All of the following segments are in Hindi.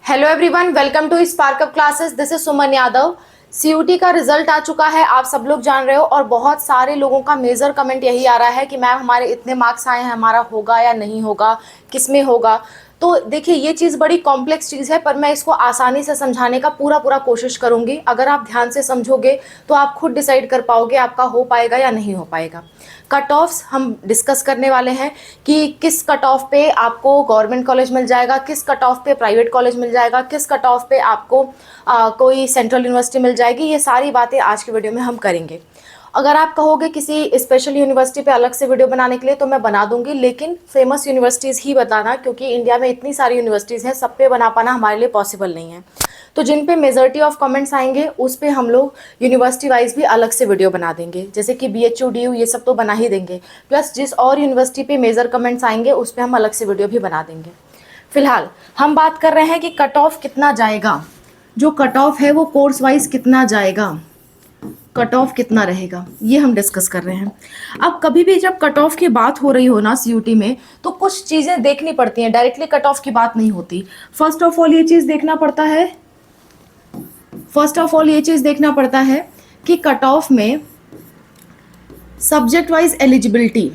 Hello everyone, welcome to Spark Up Classes. This is Suman Yadav. CUET का रिजल्ट आ चुका है, आप सब लोग जान रहे हो, और बहुत सारे लोगों का मेजर कमेंट यही आ रहा है कि मैम हमारे इतने मार्क्स आए हैं, हमारा होगा या नहीं होगा, किस में होगा। तो देखिए, ये चीज़ बड़ी कॉम्प्लेक्स चीज़ है, पर मैं इसको आसानी से समझाने का पूरा कोशिश करूंगी। अगर आप ध्यान से समझोगे तो आप खुद डिसाइड कर पाओगे आपका हो पाएगा या नहीं हो पाएगा। कट ऑफ्स हम डिस्कस करने वाले हैं कि किस कट ऑफ पे आपको गवर्नमेंट कॉलेज मिल जाएगा, किस कट ऑफ पे प्राइवेट कॉलेज मिल जाएगा, किस कट ऑफ पे आपको कोई सेंट्रल यूनिवर्सिटी मिल जाएगी। ये सारी बातें आज की वीडियो में हम करेंगे। अगर आप कहोगे किसी स्पेशल यूनिवर्सिटी पे अलग से वीडियो बनाने के लिए तो मैं बना दूंगी, लेकिन फेमस यूनिवर्सिटीज़ ही बताना, क्योंकि इंडिया में इतनी सारी यूनिवर्सिटीज़ हैं, सब पे बना पाना हमारे लिए पॉसिबल नहीं है। तो जिन पे मेजॉरिटी ऑफ कमेंट्स आएंगे उस पे हम लोग यूनिवर्सिटी वाइज भी अलग से वीडियो बना देंगे, जैसे कि BHU DU ये सब तो बना ही देंगे, प्लस जिस और यूनिवर्सिटी पे मेजर कमेंट्स आएंगे उस पे हम अलग से वीडियो भी बना देंगे। फिलहाल हम बात कर रहे हैं कि कट ऑफ कितना जाएगा, जो कट ऑफ है वो कोर्स वाइज कितना जाएगा, कट ऑफ कितना रहेगा, ये हम डिस्कस कर रहे हैं। अब कभी भी जब कट ऑफ की बात हो रही हो ना सीयूटी में, तो कुछ चीज़ें देखनी पड़ती हैं, डायरेक्टली कट ऑफ की बात नहीं होती। फर्स्ट ऑफ ऑल ये चीज़ देखना पड़ता है कि कट ऑफ में सब्जेक्ट वाइज एलिजिबिलिटी,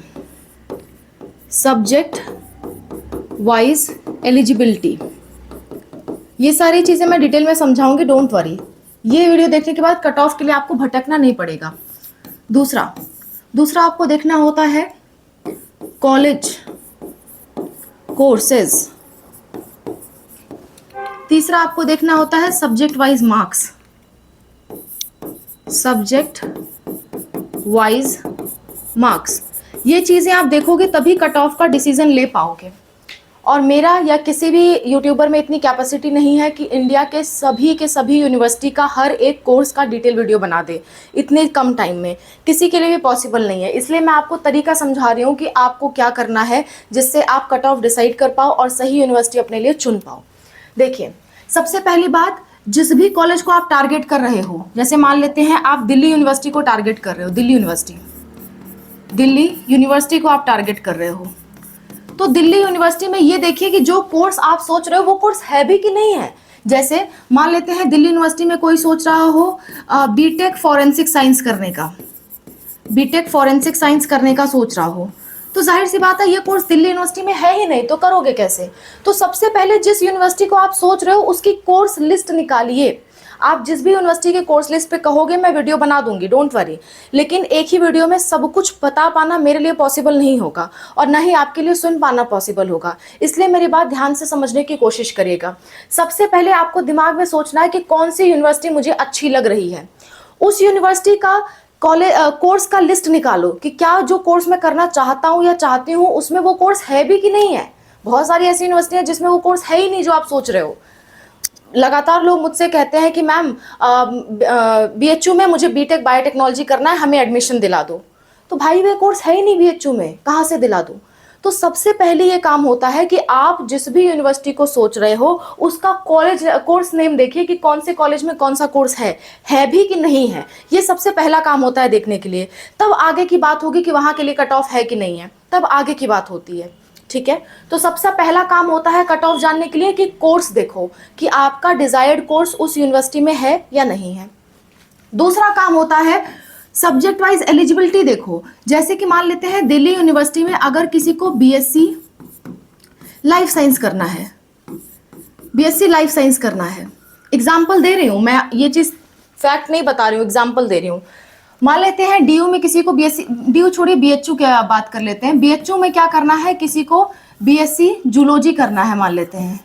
ये सारी चीज़ें मैं डिटेल में समझाऊंगी, डोंट वरी। ये वीडियो देखने के बाद कट ऑफ के लिए आपको भटकना नहीं पड़ेगा। दूसरा आपको देखना होता है कॉलेज कोर्सेज। तीसरा आपको देखना होता है सब्जेक्ट वाइज मार्क्स। ये चीज़ें आप देखोगे तभी कट ऑफ का डिसीजन ले पाओगे। और मेरा या किसी भी यूट्यूबर में इतनी कैपेसिटी नहीं है कि इंडिया के सभी यूनिवर्सिटी का हर एक कोर्स का डिटेल वीडियो बना दे इतने कम टाइम में, किसी के लिए भी पॉसिबल नहीं है। इसलिए मैं आपको तरीका समझा रही हूँ कि आपको क्या करना है जिससे आप कट ऑफ डिसाइड कर पाओ और सही यूनिवर्सिटी अपने लिए चुन पाओ। देखिए, सबसे पहली बात, जिस भी कॉलेज को आप टारगेट कर रहे हो, जैसे मान लेते हैं आप दिल्ली यूनिवर्सिटी को टारगेट कर रहे हो, दिल्ली यूनिवर्सिटी को आप टारगेट कर रहे हो, तो दिल्ली यूनिवर्सिटी में ये देखिए कि जो कोर्स आप सोच रहे हो वो कोर्स है भी कि नहीं है। जैसे मान लेते हैं दिल्ली यूनिवर्सिटी में कोई सोच रहा हो बीटेक फॉरेंसिक साइंस करने का सोच रहा हो, तो जाहिर सी बात है ये कोर्स दिल्ली यूनिवर्सिटी में है ही नहीं, तो करोगे कैसे। तो सबसे पहले जिस यूनिवर्सिटी को आप सोच रहे हो उसकी कोर्स लिस्ट निकालिए। आप जिस भी यूनिवर्सिटी के कोर्स लिस्ट पे कहोगे मैं वीडियो बना दूंगी, डोंट वरी, लेकिन एक ही वीडियो में सब कुछ बता पाना मेरे लिए पॉसिबल नहीं होगा और ना ही आपके लिए सुन पाना पॉसिबल होगा। इसलिए मेरी बात ध्यान से समझने की कोशिश करिएगा। सबसे पहले आपको दिमाग में सोचना है कि कौन सी यूनिवर्सिटी मुझे अच्छी लग रही है। उस यूनिवर्सिटी का कोर्स का लिस्ट निकालो कि क्या जो कोर्स मैं करना चाहता हूँ या चाहती हूँ उसमें वो कोर्स है भी कि नहीं है। बहुत सारी ऐसी यूनिवर्सिटी है जिसमें वो कोर्स है ही नहीं जो आप सोच रहे हो। लगातार लोग मुझसे कहते हैं कि मैम BHU में मुझे बीटेक बायोटेक्नोलॉजी करना है, हमें एडमिशन दिला दो। तो भाई वे कोर्स है ही नहीं BHU में, कहाँ से दिला दूँ। तो सबसे पहले ये काम होता है कि आप जिस भी यूनिवर्सिटी को सोच रहे हो उसका कोर्स नेम देखिए कि कौन से कॉलेज में कौन सा कोर्स है भी कि नहीं है। ये सबसे पहला काम होता है देखने के लिए। तब आगे की बात होगी कि वहाँ के लिए कट ऑफ है कि नहीं है, तब आगे की बात होती है, ठीक है। तो सबसे पहला काम होता है कट ऑफ जानने के लिए कि कोर्स देखो कि आपका डिजायर्ड कोर्स उस यूनिवर्सिटी में है या नहीं है। दूसरा काम होता है सब्जेक्ट वाइज एलिजिबिलिटी देखो। जैसे कि मान लेते हैं दिल्ली यूनिवर्सिटी में अगर किसी को BSc लाइफ साइंस करना है, एग्जाम्पल दे रही हूँ मैं, ये चीज फैक्ट नहीं बता रही हूँ, एग्जाम्पल दे रही हूँ। मान लेते हैं DU में किसी को DU छोड़िए, BHU की बात कर लेते हैं। BHU में क्या करना है, किसी को BSc जूलॉजी करना है, मान लेते हैं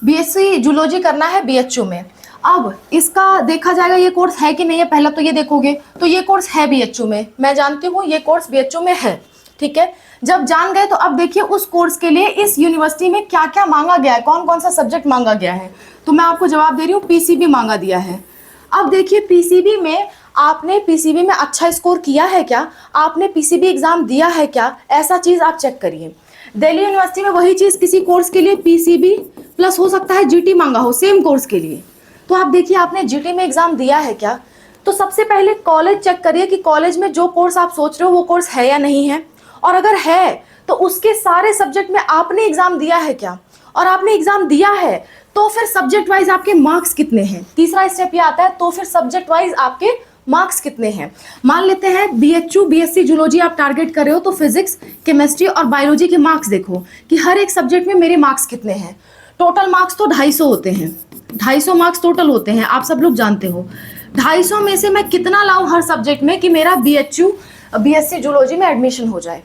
BSc जूलॉजी करना है BHU में। अब इसका देखा जाएगा ये कोर्स है कि नहीं है, पहले तो ये देखोगे, तो ये कोर्स है BHU में, मैं जानती हूँ ये कोर्स BHU में है, ठीक है। जब जान गए तो अब देखिए उस कोर्स के लिए इस यूनिवर्सिटी में क्या क्या मांगा गया है, कौन कौन सा सब्जेक्ट मांगा गया है। तो मैं आपको जवाब दे रही हूँ, PCB मांगा दिया है। अब देखिए PCB में आपने PCB में अच्छा स्कोर किया है क्या, आपने PCB एग्जाम दिया है क्या, ऐसा चीज आप चेक करिए। दिल्ली यूनिवर्सिटी में वही चीज किसी कोर्स के लिए PCB प्लस हो सकता है GT मांगा हो सेम कोर्स के लिए, तो आप देखिए आपने GT में एग्जाम दिया है क्या। तो सबसे पहले कॉलेज चेक करिए कि कॉलेज में जो कोर्स आप सोच रहे हो वो कोर्स है या नहीं है, और अगर है तो उसके सारे सब्जेक्ट में आपने एग्जाम दिया है क्या। और आपने एग्जाम दिया है, तो फिर सब्जेक्ट वाइज आपके मार्क्स कितने हैं। तीसरा स्टेप ये आता है, तो फिर सब्जेक्ट वाइज आपके मार्क्स कितने हैं। मान लेते हैं BHU BSc जूलॉजी आप टारगेट कर रहे हो, तो फिजिक्स, केमिस्ट्री और बायोलॉजी के मार्क्स देखो कि हर एक सब्जेक्ट में मेरे मार्क्स कितने हैं। टोटल मार्क्स तो 250 होते हैं, 250 मार्क्स टोटल होते हैं, आप सब लोग जानते हो। 250 में से मैं कितना लाऊं हर सब्जेक्ट में कि मेरा BHU BSc जूलॉजी में एडमिशन हो जाए।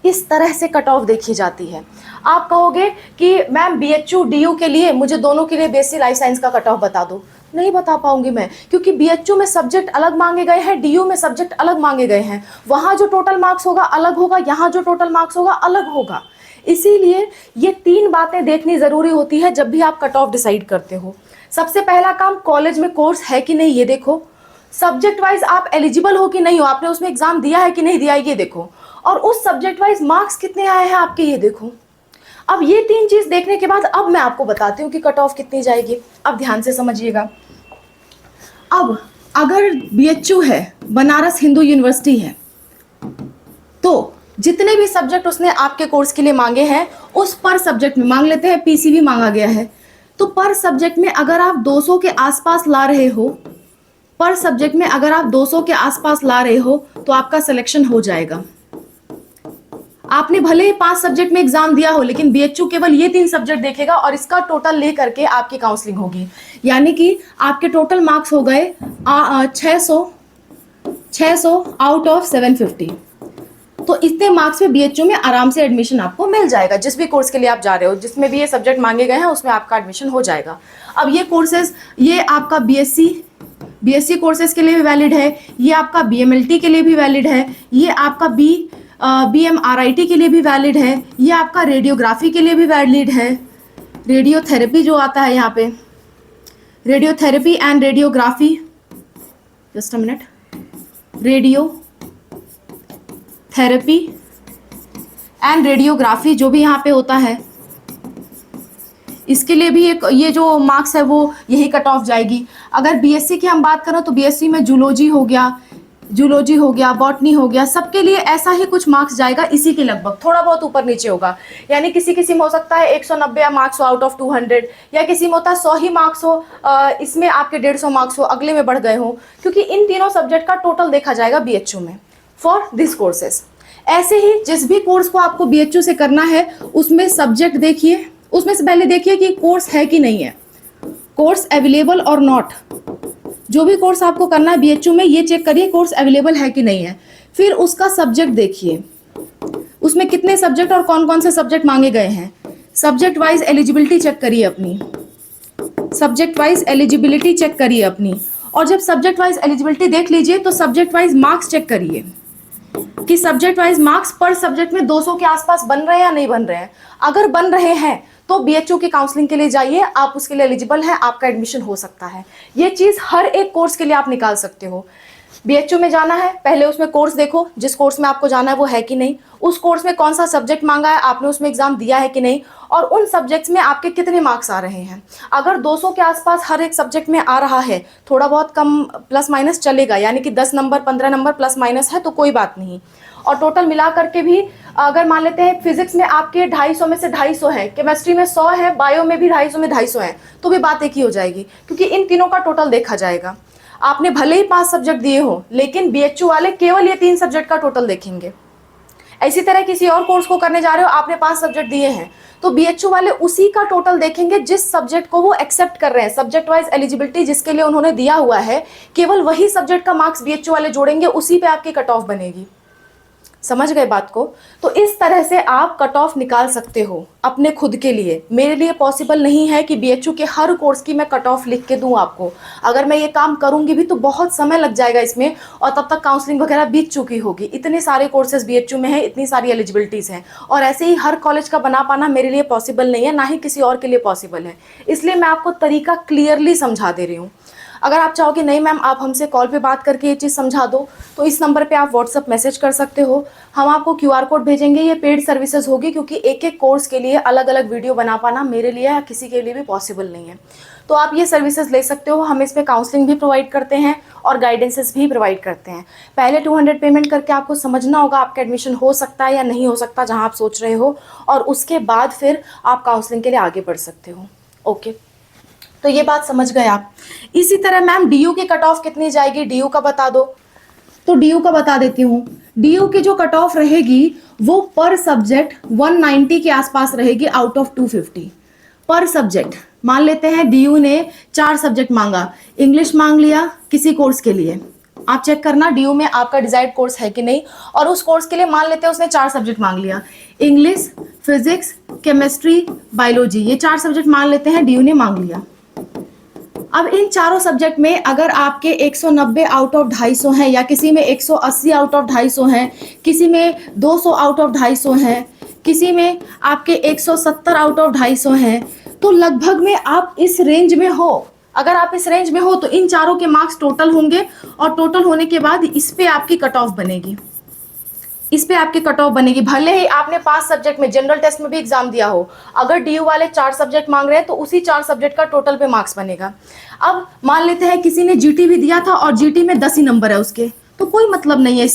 इस तरह से कट ऑफ देखी जाती है। आप कहोगे कि मैम BHU DU के लिए मुझे दोनों के लिए BSc लाइफ साइंस का कट ऑफ बता दो। नहीं बता पाऊंगी मैं, क्योंकि BHU में सब्जेक्ट अलग मांगे गए हैं, DU में सब्जेक्ट अलग मांगे गए हैं। वहां जो टोटल मार्क्स होगा अलग होगा, यहाँ जो टोटल मार्क्स होगा अलग होगा। इसीलिए ये 3 बातें देखनी जरूरी होती है जब भी आप कट ऑफ डिसाइड करते हो। सबसे पहला काम, कॉलेज में कोर्स है कि नहीं ये देखो। सब्जेक्ट वाइज आप एलिजिबल हो कि नहीं हो, आपने उसमें एग्जाम दिया है कि नहीं दिया है ये देखो। और उस सब्जेक्ट वाइज मार्क्स कितने आए हैं आपके ये देखो। अब ये 3 चीज देखने के बाद अब मैं आपको बताती हूँ कि कट ऑफ कितनी जाएगी। अब ध्यान से समझिएगा। अब अगर BHU है, बनारस हिंदू यूनिवर्सिटी है, तो जितने भी सब्जेक्ट उसने आपके कोर्स के लिए मांगे हैं, उस पर सब्जेक्ट में मान लेते हैं PCB मांगा गया है, तो पर सब्जेक्ट में अगर आप 200 के आसपास ला रहे हो, पर सब्जेक्ट में अगर आप 200 के आसपास ला रहे हो, तो आपका सिलेक्शन हो जाएगा। आपने भले ही 5 सब्जेक्ट में एग्जाम दिया हो, लेकिन BHU केवल ये 3 सब्जेक्ट देखेगा और इसका टोटल ले करके आपकी काउंसलिंग होगी। यानी कि आपके टोटल मार्क्स हो गए 600 आउट ऑफ 750। तो इतने मार्क्स में BHU में आराम से एडमिशन आपको मिल जाएगा। जिस भी कोर्स के लिए आप जा रहे हो, जिसमें भी ये सब्जेक्ट मांगे गए हैं, उसमें आपका एडमिशन हो जाएगा। अब ये कोर्सेज, ये आपका BSc कोर्सेज के लिए भी वैलिड है, ये आपका BMLT के लिए भी वैलिड है, ये आपका BMRIT के लिए भी वैलिड है, ये आपका रेडियोग्राफी के लिए भी वैलिड है। रेडियोथेरेपी जो आता है यहाँ पे, radiotherapy and radiography, just a minute, radiotherapy and radiography जो भी यहाँ पे होता है, इसके लिए भी एक ये जो मार्क्स है वो यही कट ऑफ जाएगी। अगर BSc की हम बात करें तो BSc में जूलॉजी हो गया, बॉटनी हो गया, सबके लिए ऐसा ही कुछ मार्क्स जाएगा, इसी के लगभग, थोड़ा बहुत ऊपर नीचे होगा। यानी किसी में हो सकता है 190 मार्क्स हो आउट ऑफ 200, या किसी में होता है 100 ही मार्क्स हो, इसमें आपके 150 मार्क्स हो, अगले में बढ़ गए हो, क्योंकि इन तीनों सब्जेक्ट का टोटल देखा जाएगा BHU में फॉर दिस कोर्सेज। ऐसे ही जिस भी कोर्स को आपको BHU से करना है, उसमें सब्जेक्ट देखिए, उसमें से पहले देखिए कि कोर्स है कि नहीं है, कोर्स अवेलेबल और नॉट। जो भी कोर्स आपको करना है BHU में, ये चेक करिए कोर्स अवेलेबल है कि नहीं है। फिर उसका सब्जेक्ट देखिए, उसमें कितने सब्जेक्ट और कौन कौन से सब्जेक्ट मांगे गए हैं। सब्जेक्ट वाइज एलिजिबिलिटी चेक करिए अपनी, सब्जेक्ट वाइज एलिजिबिलिटी चेक करिए अपनी। और जब सब्जेक्ट वाइज एलिजिबिलिटी देख लीजिए, तो सब्जेक्ट वाइज मार्क्स चेक करिए कि सब्जेक्ट वाइज मार्क्स पर सब्जेक्ट में 200 के आसपास बन रहे हैं या नहीं बन रहे हैं। अगर बन रहे हैं तो BHU की काउंसलिंग के लिए जाइए, आप उसके लिए एलिजिबल हैं, आपका एडमिशन हो सकता है। ये चीज हर एक कोर्स के लिए आप निकाल सकते हो। BHU में जाना है, पहले उसमें कोर्स देखो, जिस कोर्स में आपको जाना है वो है कि नहीं, उस कोर्स में कौन सा सब्जेक्ट मांगा है, आपने उसमें एग्जाम दिया है कि नहीं, और उन सब्जेक्ट्स में आपके कितने मार्क्स आ रहे हैं। अगर 200 के आसपास हर एक सब्जेक्ट में आ रहा है, थोड़ा बहुत कम प्लस माइनस चलेगा, यानी कि 10 नंबर 15 नंबर प्लस माइनस है तो कोई बात नहीं। और टोटल मिला करके भी अगर मान लेते हैं फिजिक्स में आपके 250 में से 250 है, केमिस्ट्री में 100 है, बायो में भी 250 में 250 है, तो भी बात एक ही हो जाएगी, क्योंकि इन तीनों का टोटल देखा जाएगा। आपने भले ही 5 सब्जेक्ट दिए हो, लेकिन BHU वाले केवल ये 3 सब्जेक्ट का टोटल देखेंगे। इसी तरह किसी और कोर्स को करने जा रहे हो, आपने 5 सब्जेक्ट दिए हैं, तो BHU वाले उसी का टोटल देखेंगे जिस सब्जेक्ट को वो एक्सेप्ट कर रहे हैं। सब्जेक्ट वाइज एलिजिबिलिटी जिसके लिए उन्होंने दिया हुआ है, केवल वही सब्जेक्ट का मार्क्स BHU वाले जोड़ेंगे, उसी पे आपकी कट ऑफ बनेगी। समझ गए बात को? तो इस तरह से आप कट ऑफ निकाल सकते हो अपने खुद के लिए। मेरे लिए पॉसिबल नहीं है कि BHU के हर कोर्स की मैं कट ऑफ लिख के दूं आपको। अगर मैं ये काम करूंगी भी तो बहुत समय लग जाएगा इसमें, और तब तक काउंसलिंग वगैरह बीत चुकी होगी। इतने सारे कोर्सेज BHU में है, इतनी सारी एलिजिबिलिटीज हैं, और ऐसे ही हर कॉलेज का बना पाना मेरे लिए पॉसिबल नहीं है, ना ही किसी और के लिए पॉसिबल है। इसलिए मैं आपको तरीका क्लियरली समझा दे रही हूँ। अगर आप चाहो कि नहीं मैम आप हमसे कॉल पे बात करके ये चीज़ समझा दो, तो इस नंबर पे आप व्हाट्सअप मैसेज कर सकते हो। हम आपको QR कोड भेजेंगे। ये पेड सर्विसेज होगी, क्योंकि एक एक कोर्स के लिए अलग अलग वीडियो बना पाना मेरे लिए या किसी के लिए भी पॉसिबल नहीं है। तो आप ये सर्विसेज ले सकते हो। हम इस पर काउंसलिंग भी प्रोवाइड करते हैं और गाइडेंसेस भी प्रोवाइड करते हैं। पहले 200 पेमेंट करके आपको समझना होगा आपका एडमिशन हो सकता है या नहीं हो सकता जहाँ आप सोच रहे हो, और उसके बाद फिर आप काउंसलिंग के लिए आगे बढ़ सकते हो। ओके, तो ये बात समझ गए आप। इसी तरह मैम DU की कट ऑफ कितनी जाएगी, DU का बता दो। तो DU का बता देती हूँ। DU की जो कट ऑफ रहेगी वो पर सब्जेक्ट 190 के आसपास रहेगी आउट ऑफ 250 पर सब्जेक्ट। मान लेते हैं DU ने 4 सब्जेक्ट मांगा, इंग्लिश मांग लिया किसी कोर्स के लिए, आप चेक करना DU में आपका डिजायर्ड कोर्स है कि नहीं, और उस कोर्स के लिए मान लेते हैं उसने 4 सब्जेक्ट मांग लिया, इंग्लिश, फिजिक्स, केमिस्ट्री, बायोलॉजी, ये 4 सब्जेक्ट मान लेते हैं DU ने मांग लिया। अब इन चारों सब्जेक्ट में अगर आपके 190 आउट ऑफ 250 हैं, या किसी में 180 आउट ऑफ 250 हैं, किसी में 200 आउट ऑफ 250 हैं, किसी में आपके 170 आउट ऑफ 250 हैं, तो लगभग में आप इस रेंज में हो। अगर आप इस रेंज में हो तो इन चारों के मार्क्स टोटल होंगे, और टोटल होने के बाद इस पे आपकी कट ऑफ बनेगी। इस पे आपकी कट ऑफ बनेगी। भले ही आपने 5 सब्जेक्ट में जनरल टेस्ट में भी एग्जाम दिया हो, अगर DU वाले 4 सब्जेक्ट मांग रहे हैं तो उसी 4 सब्जेक्ट का टोटल पे मार्क्स बनेगा। अब मान लेते हैं किसी ने GT भी दिया था और GT में 10 ही नंबर है उसके, तो कोई मतलब नहीं है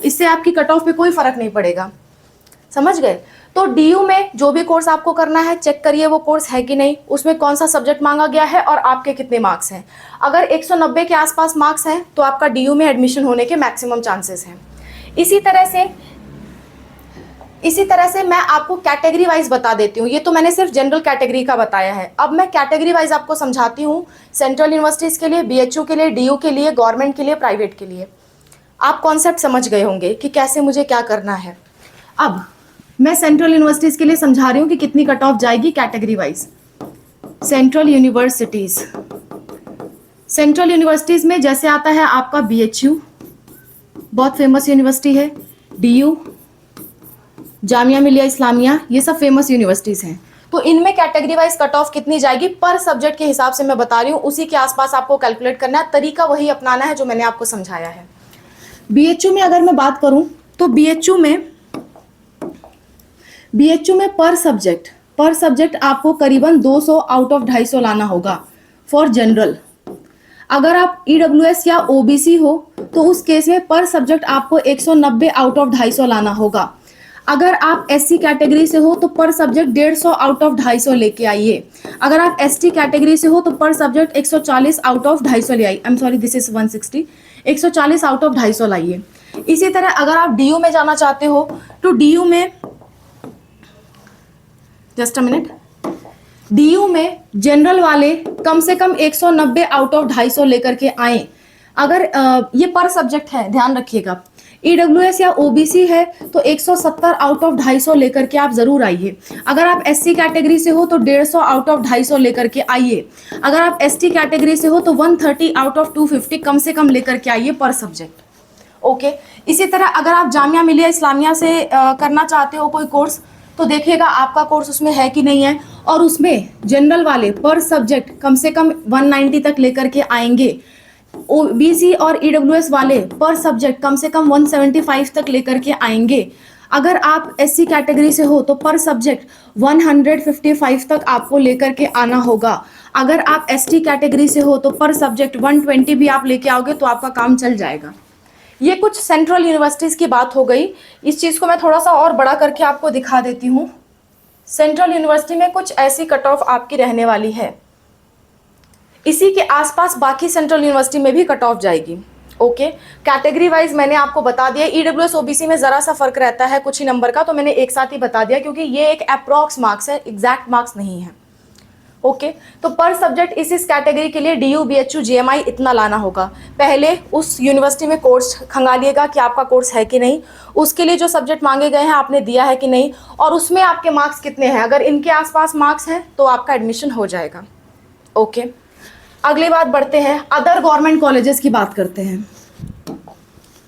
इससे आपकी कट ऑफ पे कोई फर्क नहीं पड़ेगा। समझ गए? तो DU में जो भी कोर्स आपको करना है, चेक करिए वो कोर्स है कि नहीं, उसमें कौन सा सब्जेक्ट मांगा गया है और आपके कितने मार्क्स हैं। अगर 190 के आसपास मार्क्स हैं तो आपका DU में एडमिशन होने के मैक्सिमम चांसेस हैं। इसी तरह से मैं आपको कैटेगरी वाइज बता देती हूँ। ये तो मैंने सिर्फ जनरल कैटेगरी का बताया है, अब मैं कैटेगरी वाइज आपको समझाती हूँ। सेंट्रल यूनिवर्सिटीज़ के लिए, BHU के लिए, DU के लिए, गवर्नमेंट के लिए, प्राइवेट के लिए। आप कॉन्सेप्ट समझ गए होंगे कि कैसे मुझे क्या करना है। अब मैं सेंट्रल यूनिवर्सिटीज़ के लिए समझा रही हूँ कि कितनी कट ऑफ जाएगी कैटेगरी वाइज। सेंट्रल यूनिवर्सिटीज़ में जैसे आता है आपका BHU, बहुत फेमस यूनिवर्सिटी है, DU, जामिया मिलिया इस्लामिया, ये सब फेमस यूनिवर्सिटीज़ हैं। तो इनमें कैटेगरी वाइज कट ऑफ कितनी जाएगी पर सब्जेक्ट के हिसाब से मैं बता रही हूँ, उसी के आसपास आपको कैलकुलेट करना है। तरीका वही अपनाना है जो मैंने आपको समझाया है। BHU में अगर मैं बात करूँ तो BHU में पर सब्जेक्ट आपको करीबन 200 आउट ऑफ 250 लाना होगा फॉर जनरल। अगर आप EWS या OBC हो तो उस केस में पर सब्जेक्ट आपको 190 आउट ऑफ 250 लाना होगा। अगर आप SC कैटेगरी से हो तो पर सब्जेक्ट 150 आउट ऑफ 250 लेके आइए। अगर आप ST कैटेगरी से हो तो पर सब्जेक्ट 140 आउट ऑफ 250 ले आइए। I am sorry, this is 160, 140 out of 250 लाइए। इसी तरह अगर आप DU में जाना चाहते हो तो DU में, जस्ट अ मिनट, DU में जनरल वाले कम से कम 190 आउट ऑफ 250 लेकर के आए। अगर ये पर सब्जेक्ट है, ध्यान रखिएगा। EWS या OBC है तो 170 आउट ऑफ 250 लेकर के आप जरूर आइए। अगर आप SC कैटेगरी से हो तो 150 आउट ऑफ 250 लेकर के आइए। अगर आप ST कैटेगरी से हो तो 130 आउट ऑफ 250 कम से कम लेकर के आइए पर सब्जेक्ट। ओके, इसी तरह अगर आप जामिया मिलिया इस्लामिया से करना चाहते हो कोई कोर्स, तो देखिएगा आपका कोर्स उसमें है कि नहीं है, और उसमें जनरल वाले पर सब्जेक्ट कम से कम 190 तक लेकर के आएंगे। OBC और EWS वाले पर सब्जेक्ट कम से कम 175 तक लेकर के आएंगे। अगर आप SC कैटेगरी से हो तो पर सब्जेक्ट 155 तक आपको लेकर के आना होगा। अगर आप ST कैटेगरी से हो तो पर सब्जेक्ट 120 भी आप लेके आओगे तो आपका काम चल जाएगा। ये कुछ सेंट्रल यूनिवर्सिटीज़ की बात हो गई। इस चीज़ को मैं थोड़ा सा और बड़ा करके आपको दिखा देती हूँ। सेंट्रल यूनिवर्सिटी में कुछ ऐसी कट ऑफ आपकी रहने वाली है, इसी के आसपास बाकी सेंट्रल यूनिवर्सिटी में भी कट ऑफ जाएगी। ओके, कैटेगरी वाइज मैंने आपको बता दिया। EWS OBC में ज़रा सा फर्क रहता है कुछ ही नंबर का, तो मैंने एक साथ ही बता दिया क्योंकि ये एक अप्रॉक्स मार्क्स है, एग्जैक्ट मार्क्स नहीं है। ओके, तो पर सब्जेक्ट इस कैटेगरी के लिए DU, BHU, GMI इतना लाना होगा। पहले उस यूनिवर्सिटी में कोर्स खंगालिएगा कि आपका कोर्स है कि नहीं, उसके लिए जो सब्जेक्ट मांगे गए हैं आपने दिया है कि नहीं, और उसमें आपके मार्क्स कितने हैं। अगर इनके आसपास मार्क्स हैं तो आपका एडमिशन हो जाएगा। ओके, अगली बात बढ़ते हैं, अदर गवर्नमेंट कॉलेजेस की बात करते हैं।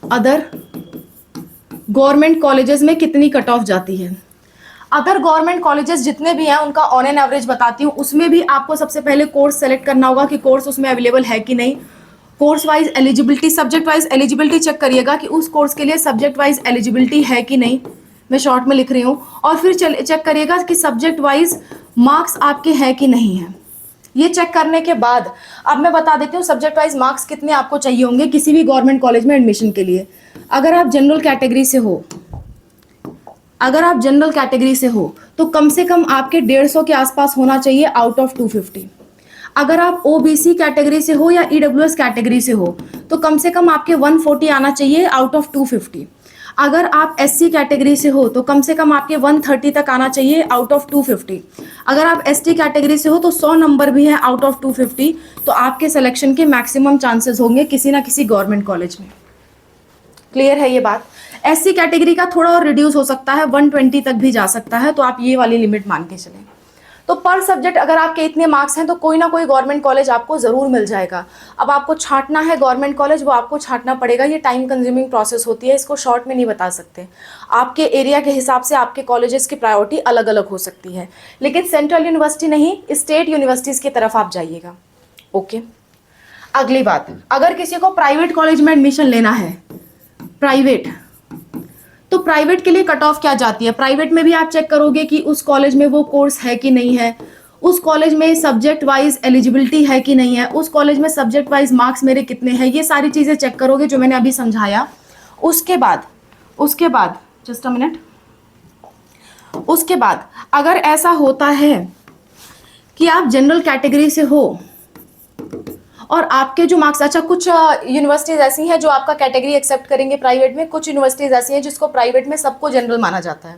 अदर गवर्नमेंट कॉलेजेस में कितनी कट ऑफ जाती है। अदर गवर्नमेंट कॉलेजेस जितने भी हैं उनका ऑन एन एवरेज बताती हूँ, उसमें भी आपको सबसे पहले कोर्स सेलेक्ट करना होगा कि कोर्स उसमें अवेलेबल है कि नहीं। Course wise eligibility, subject wise eligibility check करिएगा कि उस कोर्स के लिए सब्जेक्ट वाइज एलिजिबिलिटी है कि नहीं, मैं शॉर्ट में लिख रही हूँ। और फिर चेक करिएगा कि सब्जेक्ट वाइज मार्क्स आपके हैं कि नहीं है। ये चेक करने के बाद अब मैं बता देती हूँ सब्जेक्ट वाइज मार्क्स कितने आपको चाहिए होंगे किसी भी गवर्नमेंट कॉलेज में एडमिशन के लिए। अगर आप जनरल कैटेगरी से हो, तो कम से कम आपके 150 के आसपास होना चाहिए आउट ऑफ 250। अगर आप ओबीसी कैटेगरी से हो या ईडब्ल्यूएस कैटेगरी से हो तो कम से कम आपके 140 आना चाहिए आउट ऑफ 250। अगर आप एससी कैटेगरी से हो तो कम से कम आपके 130 तक आना चाहिए आउट ऑफ 250। अगर आप एसटी कैटेगरी से हो तो 100 नंबर भी है आउट ऑफ 250, तो आपके सिलेक्शन के मैक्सिमम चांसेस होंगे किसी ना किसी गवर्नमेंट कॉलेज में। क्लियर है ये बात? एससी कैटेगरी का थोड़ा और रिड्यूस हो सकता है, 120 तक भी जा सकता है, तो आप ये वाली लिमिट मान के चलें। तो पर सब्जेक्ट अगर आपके इतने मार्क्स हैं तो कोई ना कोई गवर्नमेंट कॉलेज आपको ज़रूर मिल जाएगा। अब आपको छांटना है गवर्नमेंट कॉलेज, वो आपको छांटना पड़ेगा, ये टाइम कंज्यूमिंग प्रोसेस होती है, इसको शॉर्ट में नहीं बता सकते। आपके एरिया के हिसाब से आपके कॉलेजेस की प्रायोरिटी अलग अलग हो सकती है, लेकिन सेंट्रल यूनिवर्सिटी नहीं, स्टेट यूनिवर्सिटीज़ की तरफ आप जाइएगा। ओके, अगली बात, अगर किसी को प्राइवेट कॉलेज में एडमिशन लेना है, प्राइवेट, तो प्राइवेट के लिए कट ऑफ क्या जाती है? प्राइवेट में भी आप चेक करोगे कि उस कॉलेज में वो कोर्स है कि नहीं है, उस कॉलेज में सब्जेक्ट वाइज एलिजिबिलिटी है कि नहीं है, उस कॉलेज में सब्जेक्ट वाइज मार्क्स मेरे कितने हैं, ये सारी चीज़ें चेक करोगे जो मैंने अभी समझाया। उसके बाद जस्ट अ मिनट, उसके बाद अगर ऐसा होता है कि आप जनरल कैटेगरी से हो और आपके जो मार्क्स, अच्छा कुछ यूनिवर्सिटीज़ ऐसी हैं जो आपका कैटेगरी एक्सेप्ट करेंगे प्राइवेट में, कुछ यूनिवर्सिटीज़ ऐसी हैं जिसको प्राइवेट में सबको जनरल माना जाता है,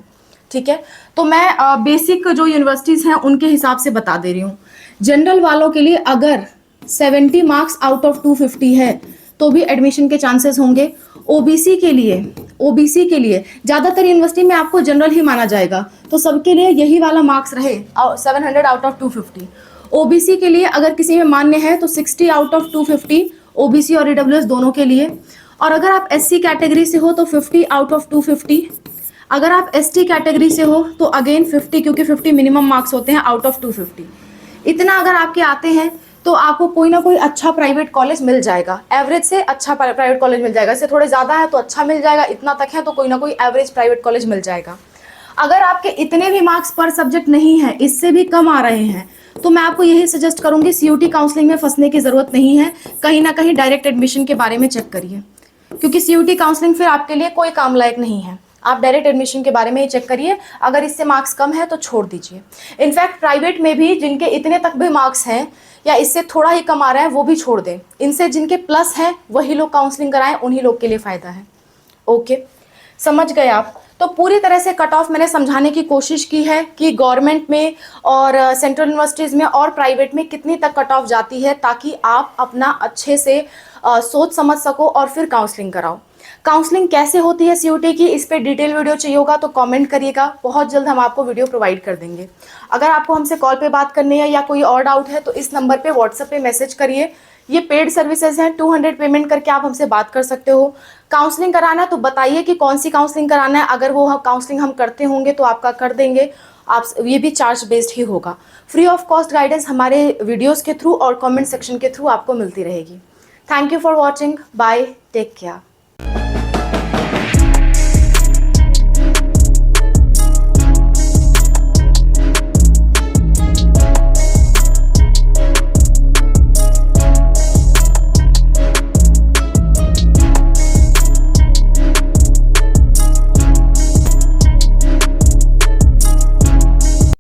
ठीक है। तो मैं बेसिक जो यूनिवर्सिटीज़ हैं उनके हिसाब से बता दे रही हूँ। जनरल वालों के लिए अगर 70 मार्क्स आउट ऑफ 250 है तो भी एडमिशन के चांसेस होंगे। ओबीसी के लिए ज़्यादातर यूनिवर्सिटी में आपको जनरल ही माना जाएगा, तो सबके लिए यही वाला मार्क्स रहे 700 आउट ऑफ 250। ओबीसी के लिए अगर किसी में मान्य है तो 60 आउट ऑफ 250 ओबीसी और ईडब्ल्यूएस दोनों के लिए। और अगर आप एससी कैटेगरी से हो तो 50 आउट ऑफ 250। अगर आप एसटी कैटेगरी से हो तो अगेन 50, क्योंकि 50 मिनिमम मार्क्स होते हैं आउट ऑफ 250। इतना अगर आपके आते हैं तो आपको कोई ना कोई अच्छा प्राइवेट कॉलेज मिल जाएगा, एवरेज से अच्छा प्राइवेट कॉलेज मिल जाएगा। इससे थोड़े ज़्यादा है तो अच्छा मिल जाएगा, इतना तक है तो कोई ना कोई एवरेज प्राइवेट कॉलेज मिल जाएगा। अगर आपके इतने भी मार्क्स पर सब्जेक्ट नहीं है, इससे भी कम आ रहे हैं, तो मैं आपको यही सजेस्ट करूंगी सीयूटी काउंसलिंग में फंसने की ज़रूरत नहीं है, कहीं ना कहीं डायरेक्ट एडमिशन के बारे में चेक करिए, क्योंकि सीयूटी काउंसलिंग फिर आपके लिए कोई काम लायक नहीं है। आप डायरेक्ट एडमिशन के बारे में ही चेक करिए, अगर इससे मार्क्स कम है तो छोड़ दीजिए। इनफैक्ट प्राइवेट में भी जिनके इतने तक भी मार्क्स हैं या इससे थोड़ा ही कम आ रहा है वो भी छोड़ दें, इनसे जिनके प्लस हैं वही लोग काउंसलिंग कराएं, उन्हीं लोग के लिए फ़ायदा है। ओके, समझ गए आप? तो पूरी तरह से कट ऑफ मैंने समझाने की कोशिश की है कि गवर्नमेंट में और सेंट्रल यूनिवर्सिटीज़ में और प्राइवेट में कितनी तक कट ऑफ जाती है, ताकि आप अपना अच्छे से सोच समझ सको और फिर काउंसलिंग कराओ। काउंसलिंग कैसे होती है सीयूटी की, इस पर डिटेल वीडियो चाहिए होगा तो कमेंट करिएगा, बहुत जल्द हम आपको वीडियो प्रोवाइड कर देंगे। अगर आपको हमसे कॉल पे बात करनी है या कोई और डाउट है तो इस नंबर पे व्हाट्सएप पे मैसेज करिए। ये पेड सर्विसेज हैं, 200 पेमेंट करके आप हमसे बात कर सकते हो। काउंसलिंग कराना है तो बताइए कि कौन सी काउंसलिंग कराना है, अगर वो काउंसलिंग हम करते होंगे तो आपका कर देंगे। आप ये भी चार्ज बेस्ड ही होगा। फ्री ऑफ कॉस्ट गाइडेंस हमारे वीडियोज़ के थ्रू और कॉमेंट सेक्शन के थ्रू आपको मिलती रहेगी। Thank you for watching, bye, take care.